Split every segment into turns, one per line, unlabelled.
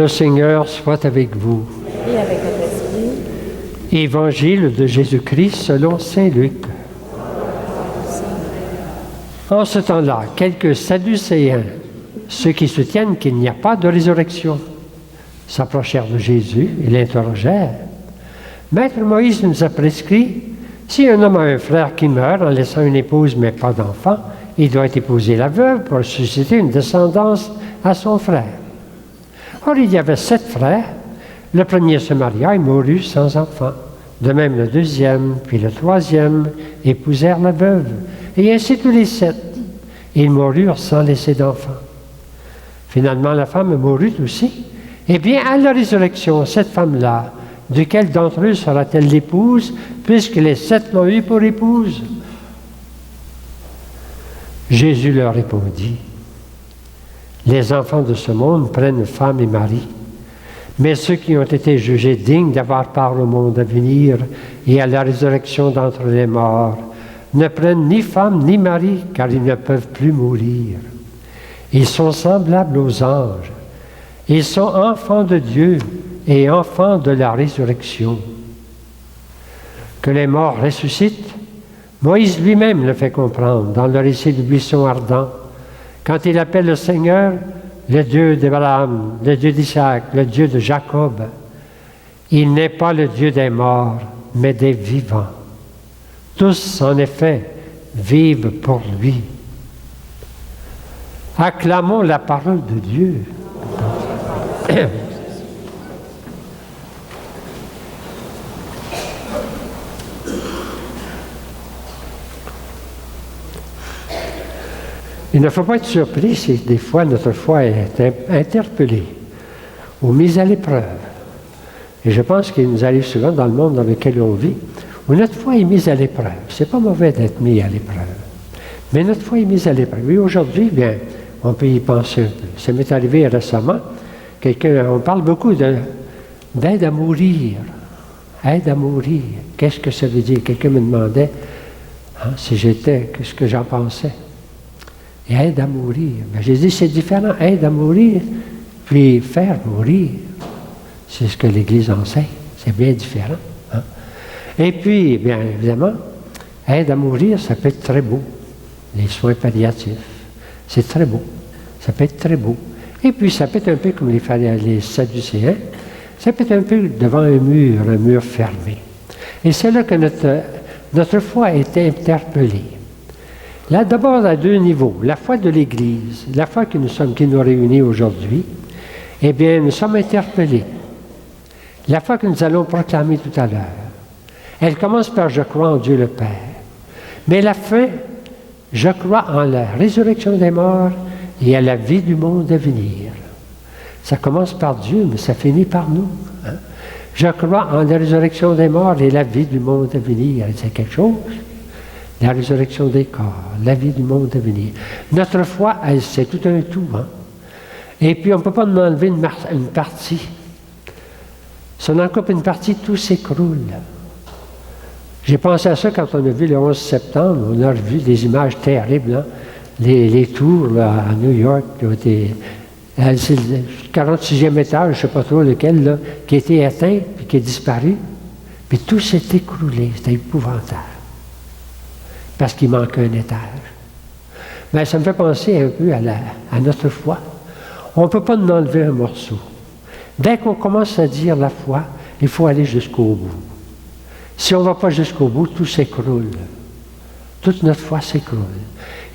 Seigneur soit avec vous.
Et avec votre esprit.
Évangile de Jésus-Christ selon saint Luc. En ce temps-là, quelques Sadducéens, ceux qui soutiennent qu'il n'y a pas de résurrection, s'approchèrent de Jésus et l'interrogèrent. « Maître Moïse nous a prescrit, si un homme a un frère qui meurt en laissant une épouse mais pas d'enfant, il doit épouser la veuve pour susciter une descendance à son frère. Or, il y avait 7 frères. Le premier se maria et mourut sans enfant. De même, le deuxième, puis le troisième épousèrent la veuve. Et ainsi tous les 7. Ils moururent sans laisser d'enfant. Finalement, la femme mourut aussi. Eh bien, à la résurrection, cette femme-là, de quel d'entre eux sera-t-elle l'épouse, puisque les 7 l'ont eu pour épouse? Jésus leur répondit, « Les enfants de ce monde prennent femme et mari, mais ceux qui ont été jugés dignes d'avoir part au monde à venir et à la résurrection d'entre les morts ne prennent ni femme ni mari, car ils ne peuvent plus mourir. Ils sont semblables aux anges. Ils sont enfants de Dieu et enfants de la résurrection. Que les morts ressuscitent, Moïse lui-même le fait comprendre dans le récit du buisson ardent, quand il appelle le Seigneur le Dieu d'Abraham, le Dieu d'Isaac, le Dieu de Jacob. Il n'est pas le Dieu des morts, mais des vivants. Tous, en effet, vivent pour lui. Acclamons la parole de Dieu. Il ne faut pas être surpris si des fois notre foi est interpellée ou mise à l'épreuve. Et je pense qu'il nous arrive souvent dans le monde dans lequel on vit, où notre foi est mise à l'épreuve. C'est pas mauvais d'être mis à l'épreuve, mais notre foi est mise à l'épreuve. Et aujourd'hui, bien, on peut y penser un peu. Ça m'est arrivé récemment, on parle beaucoup d'aide à mourir. Aide à mourir. Qu'est-ce que ça veut dire? Quelqu'un me demandait si j'étais, qu'est-ce que j'en pensais. Et aide à mourir. Ben, j'ai dit, c'est différent, aide à mourir, puis faire mourir. C'est ce que l'Église enseigne. C'est bien différent. Hein? Et puis, bien évidemment, aide à mourir, ça peut être très beau. Les soins palliatifs, c'est très beau. Ça peut être très beau. Et puis, ça peut être un peu comme les Sadducéens, ça peut être un peu devant un mur fermé. Et c'est là que notre foi est interpellée. Là, d'abord, à 2 niveaux. La foi de l'Église, la foi qui nous réunit aujourd'hui, eh bien, nous sommes interpellés. La foi que nous allons proclamer tout à l'heure, elle commence par « Je crois en Dieu le Père ». Mais la fin, « Je crois en la résurrection des morts et à la vie du monde à venir ». Ça commence par Dieu, mais ça finit par nous. Hein? Je crois en la résurrection des morts et la vie du monde à venir. C'est quelque chose. La résurrection des corps, la vie du monde à venir. Notre foi, c'est tout un tout. Hein? Et puis, on ne peut pas nous enlever une partie. Si on en coupe une partie, tout s'écroule. J'ai pensé à ça quand on a vu le 11 septembre. On a vu des images terribles. Hein? Les tours là, à New York, qui ont été... C'est le 46e étage, je ne sais pas trop lequel, là, qui a été atteint, puis qui a disparu. Puis tout s'est écroulé. C'était épouvantable. Parce qu'il manque un étage. Mais ça me fait penser un peu à notre foi. On ne peut pas nous enlever un morceau. Dès qu'on commence à dire la foi, il faut aller jusqu'au bout. Si on ne va pas jusqu'au bout, tout s'écroule. Toute notre foi s'écroule.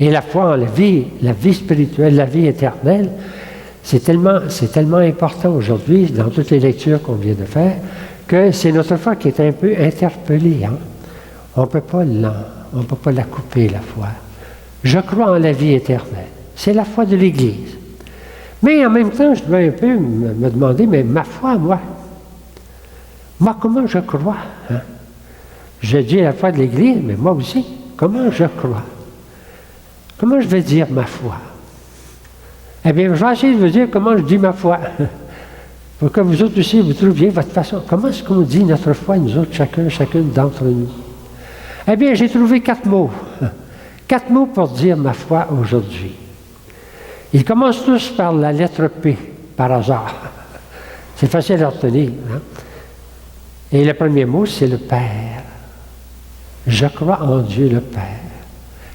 Et la foi en la vie spirituelle, la vie éternelle, c'est tellement important aujourd'hui, dans toutes les lectures qu'on vient de faire, que c'est notre foi qui est un peu interpellée. Hein? On ne peut pas la couper, la foi. Je crois en la vie éternelle. C'est la foi de l'Église. Mais en même temps, je dois un peu me demander, mais ma foi, moi, comment je crois? Hein? Je dis la foi de l'Église, mais moi aussi, comment je crois? Comment je vais dire ma foi? Eh bien, je vais essayer de vous dire comment je dis ma foi. Pour que vous autres aussi, vous trouviez votre façon. Comment est-ce qu'on dit notre foi, nous autres, chacune d'entre nous? Eh bien, j'ai trouvé 4 mots. 4 mots pour dire ma foi aujourd'hui. Ils commencent tous par la lettre P, par hasard. C'est facile à retenir. Hein? Et le premier mot, c'est le Père. Je crois en Dieu le Père.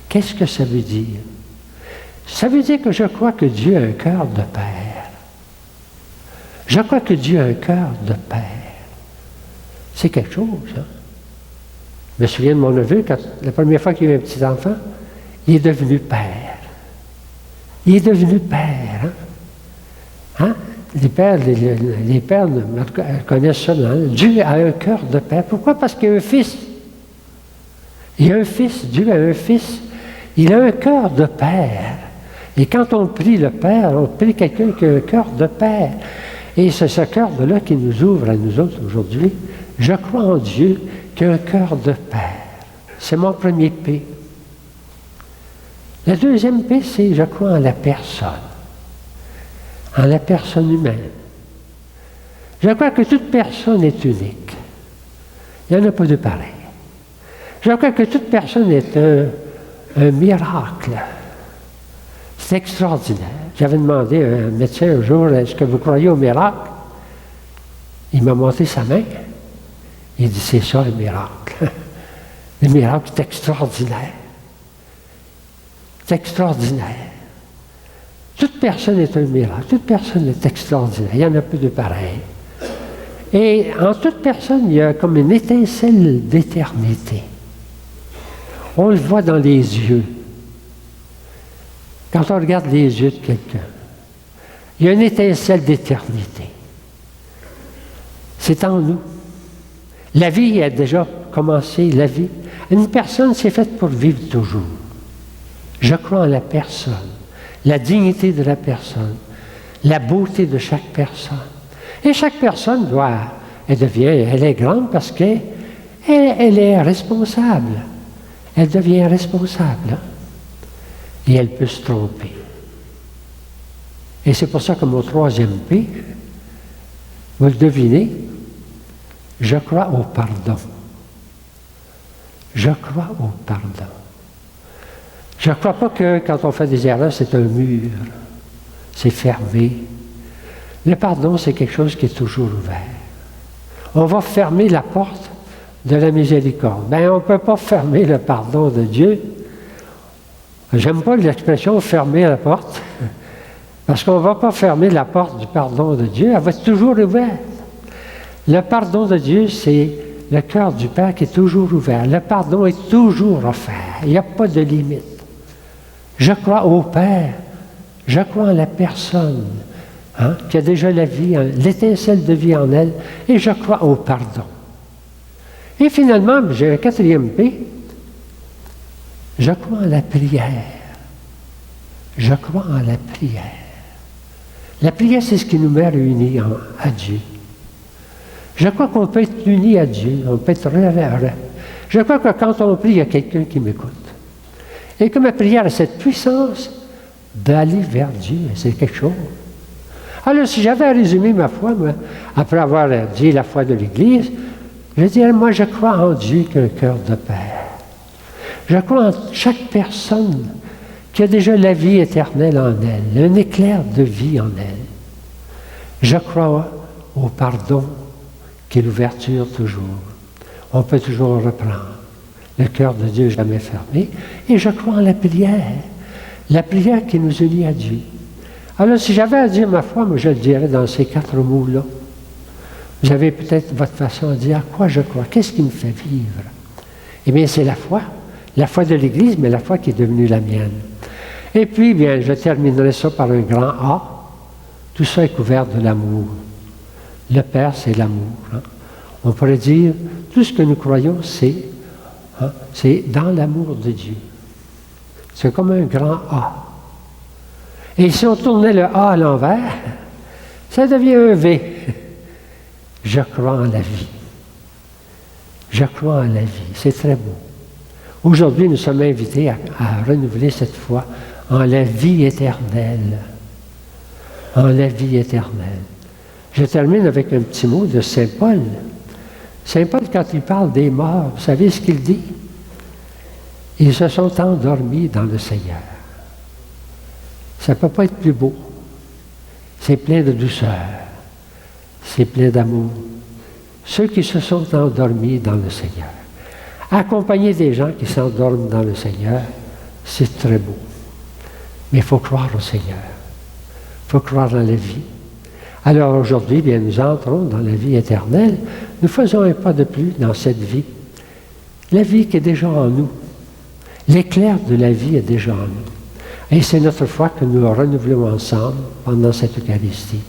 Qu'est-ce que ça veut dire? Ça veut dire que je crois que Dieu a un cœur de Père. Je crois que Dieu a un cœur de Père. C'est quelque chose, hein? Je me souviens de mon neveu, quand, la première fois qu'il a eu un petit enfant, il est devenu Père. Il est devenu Père. Hein? Hein? Les pères connaissent ça. Hein? Dieu a un cœur de Père. Pourquoi? Parce qu'il a un fils. Il a un fils. Dieu a un fils. Il a un cœur de Père. Et quand on prie le Père, on prie quelqu'un qui a un cœur de Père. Et c'est ce cœur-là qui nous ouvre à nous autres aujourd'hui. Je crois en Dieu qui a un cœur de Père. C'est mon premier P. Le deuxième P, c'est je crois en la personne. En la personne humaine. Je crois que toute personne est unique. Il n'y en a pas de pareil. Je crois que toute personne est un miracle. C'est extraordinaire. J'avais demandé à un médecin un jour, est-ce que vous croyez au miracle? Il m'a montré sa main. Il dit, c'est ça un miracle. Le miracle, c'est extraordinaire. C'est extraordinaire. Toute personne est un miracle. Toute personne est extraordinaire. Il y en a peu de pareil. Et en toute personne, il y a comme une étincelle d'éternité. On le voit dans les yeux. Quand on regarde les yeux de quelqu'un, il y a une étincelle d'éternité. C'est en nous. La vie a déjà commencé, la vie. Une personne, c'est faite pour vivre toujours. Je crois en la personne, la dignité de la personne, la beauté de chaque personne. Et chaque personne elle est grande parce qu'elle est responsable. Elle devient responsable. Hein? Et elle peut se tromper. Et c'est pour ça que mon troisième P, vous le devinez, je crois au pardon. Je crois au pardon. Je ne crois pas que quand on fait des erreurs, c'est un mur. C'est fermé. Le pardon, c'est quelque chose qui est toujours ouvert. On va fermer la porte de la miséricorde. Bien, on ne peut pas fermer le pardon de Dieu. J'aime pas l'expression « fermer la porte », parce qu'on ne va pas fermer la porte du pardon de Dieu, elle va être toujours ouverte. Le pardon de Dieu, c'est le cœur du Père qui est toujours ouvert. Le pardon est toujours offert. Il n'y a pas de limite. Je crois au Père. Je crois en la personne qui a déjà la vie, l'étincelle de vie en elle, et je crois au pardon. Et finalement, j'ai un quatrième P. Je crois en la prière. Je crois en la prière. La prière, c'est ce qui nous met réunis à Dieu. Je crois qu'on peut être unis à Dieu, on peut être Je crois que quand on prie, il y a quelqu'un qui m'écoute. Et que ma prière a cette puissance d'aller vers Dieu, c'est quelque chose. Alors, si j'avais à résumer ma foi, moi, après avoir dit la foi de l'Église, je dirais, moi, je crois en Dieu qui a un cœur de Père. Je crois en chaque personne qui a déjà la vie éternelle en elle, un éclair de vie en elle. Je crois au pardon qui est l'ouverture toujours. On peut toujours reprendre. Le cœur de Dieu n'est jamais fermé. Et je crois en la prière qui nous unit à Dieu. Alors, si j'avais à dire ma foi, moi, je le dirais dans ces 4 mots-là. Vous avez peut-être votre façon de dire à quoi je crois, qu'est-ce qui me fait vivre? Eh bien, c'est la foi de l'Église, mais la foi qui est devenue la mienne. Et puis, bien, je terminerai ça par un grand A. Tout ça est couvert de l'amour. Le Père, c'est l'amour. Hein? On pourrait dire, tout ce que nous croyons, c'est dans l'amour de Dieu. C'est comme un grand A. Et si on tournait le A à l'envers, ça devient un V. Je crois en la vie. Je crois en la vie. C'est très beau. Aujourd'hui, nous sommes invités à renouveler cette foi en la vie éternelle. En la vie éternelle. Je termine avec un petit mot de Saint Paul. Saint Paul, quand il parle des morts, vous savez ce qu'il dit? Ils se sont endormis dans le Seigneur. Ça ne peut pas être plus beau. C'est plein de douceur. c'est plein d'amour. Ceux qui se sont endormis dans le Seigneur. Accompagner des gens qui s'endorment dans le Seigneur, c'est très beau. Mais il faut croire au Seigneur. Il faut croire dans la vie. Alors aujourd'hui, bien, nous entrons dans la vie éternelle. Nous faisons un pas de plus dans cette vie. La vie qui est déjà en nous. L'éclair de la vie est déjà en nous. Et c'est notre foi que nous renouvelons ensemble pendant cette Eucharistie.